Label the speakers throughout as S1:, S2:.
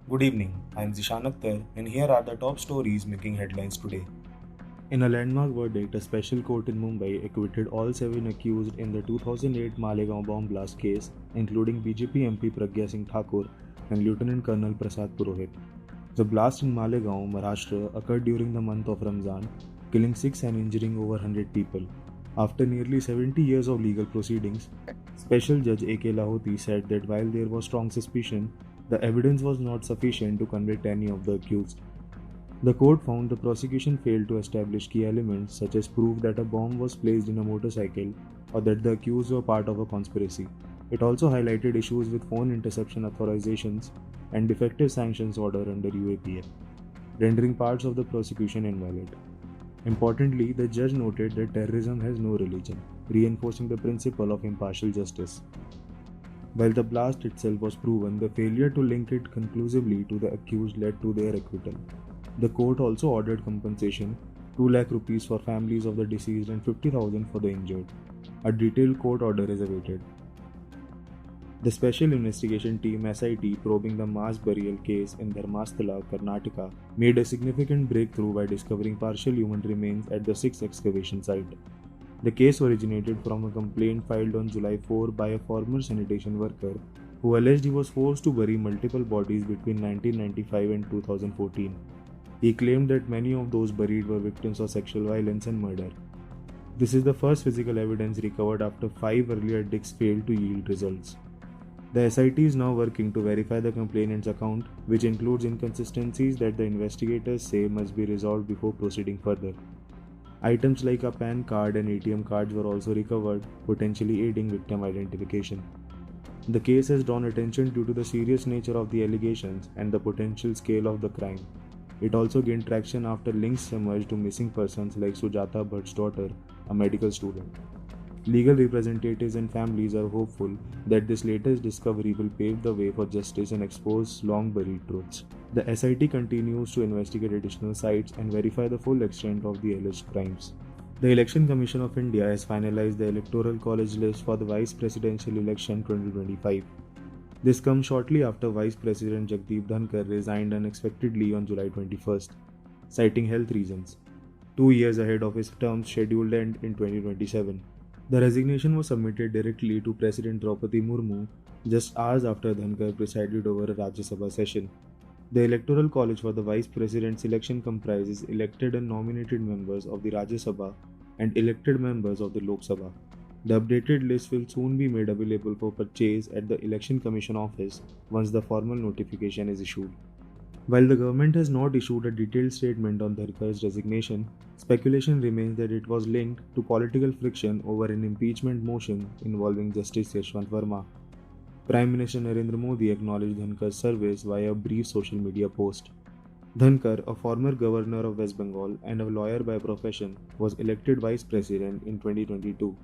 S1: Good evening, I am Zishan Akhtar, and here are the top stories making headlines today. In a landmark verdict, a special court in Mumbai acquitted all seven accused in the 2008 Malegaon bomb blast case, including BJP MP Pragya Singh Thakur and Lieutenant Colonel Prasad Purohit. The blast in Malegaon, Maharashtra, occurred during the month of Ramzan, killing six and injuring over 100 people. After nearly 70 years of legal proceedings, Special Judge A.K. Lahoti said that while there was strong suspicion, the evidence was not sufficient to convict any of the accused. The court found the prosecution failed to establish key elements such as proof that a bomb was placed in a motorcycle or that the accused were part of a conspiracy. It also highlighted issues with phone interception authorizations and defective sanctions order under UAPA, rendering parts of the prosecution invalid. Importantly, the judge noted that terrorism has no religion, reinforcing the principle of impartial justice. While the blast itself was proven, the failure to link it conclusively to the accused led to their acquittal. The court also ordered compensation, 2 lakh rupees for families of the deceased and 50,000 for the injured. A detailed court order is awaited. The Special Investigation Team SIT probing the mass burial case in Dharmasthala, Karnataka, made a significant breakthrough by discovering partial human remains at the 6th excavation site. The case originated from a complaint filed on July 4 by a former sanitation worker who alleged he was forced to bury multiple bodies between 1995 and 2014. He claimed that many of those buried were victims of sexual violence and murder. This is the first physical evidence recovered after 5 earlier digs failed to yield results. The SIT is now working to verify the complainant's account, which includes inconsistencies that the investigators say must be resolved before proceeding further. Items like a PAN card and ATM cards were also recovered, potentially aiding victim identification. The case has drawn attention due to the serious nature of the allegations and the potential scale of the crime. It also gained traction after links emerged to missing persons like Sujata Bhatt's daughter, a medical student. Legal representatives and families are hopeful that this latest discovery will pave the way for justice and expose long buried truths. The SIT continues to investigate additional sites and verify the full extent of the alleged crimes. The Election Commission of India has finalized the Electoral College list for the Vice Presidential Election 2025. This comes shortly after Vice President Jagdeep Dhankar resigned unexpectedly on July 21st, citing health reasons, 2 years ahead of his term's scheduled end in 2027. The resignation was submitted directly to President Draupadi Murmu just hours after Dhankar presided over a Rajya Sabha session. The Electoral College for the Vice President's election comprises elected and nominated members of the Rajya Sabha and elected members of the Lok Sabha. The updated list will soon be made available for purchase at the Election Commission office once the formal notification is issued. While the government has not issued a detailed statement on Dharkar's resignation, speculation remains that it was linked to political friction over an impeachment motion involving Justice Yashwant Verma. Prime Minister Narendra Modi acknowledged Dhankar's service via a brief social media post. Dhankar, a former governor of West Bengal and a lawyer by profession, was elected vice president in 2022.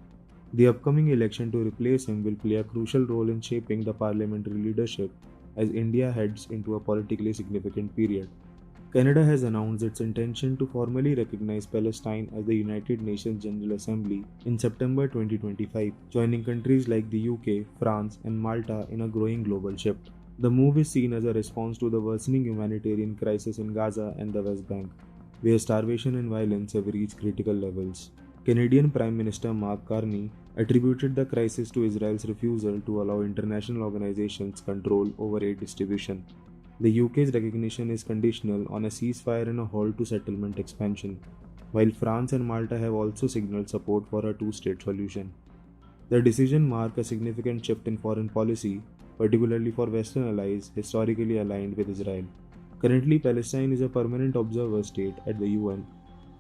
S1: The upcoming election to replace him will play a crucial role in shaping the parliamentary leadership as India heads into a politically significant period. Canada has announced its intention to formally recognize Palestine as the United Nations General Assembly in September 2025, joining countries like the UK, France, and Malta in a growing global shift. The move is seen as a response to the worsening humanitarian crisis in Gaza and the West Bank, where starvation and violence have reached critical levels. Canadian Prime Minister Mark Carney attributed the crisis to Israel's refusal to allow international organizations control over aid distribution. The UK's recognition is conditional on a ceasefire and a halt to settlement expansion, while France and Malta have also signaled support for a two-state solution. The decision marks a significant shift in foreign policy, particularly for Western allies historically aligned with Israel. Currently, Palestine is a permanent observer state at the UN.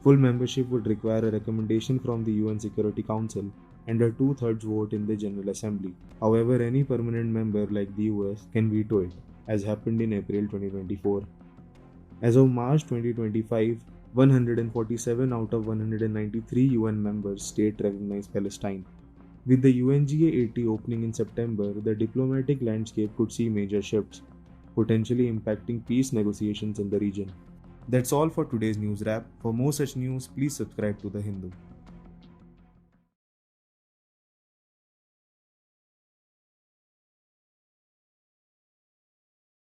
S1: Full membership would require a recommendation from the UN Security Council and a two-thirds vote in the General Assembly. However, any permanent member like the US can veto it, as happened in April 2024. As of March 2025, 147 out of 193 UN members state recognize Palestine. With the UNGA 80 opening in September, the diplomatic landscape could see major shifts, potentially impacting peace negotiations in the region. That's all for today's news wrap. For more such news, please subscribe to The Hindu.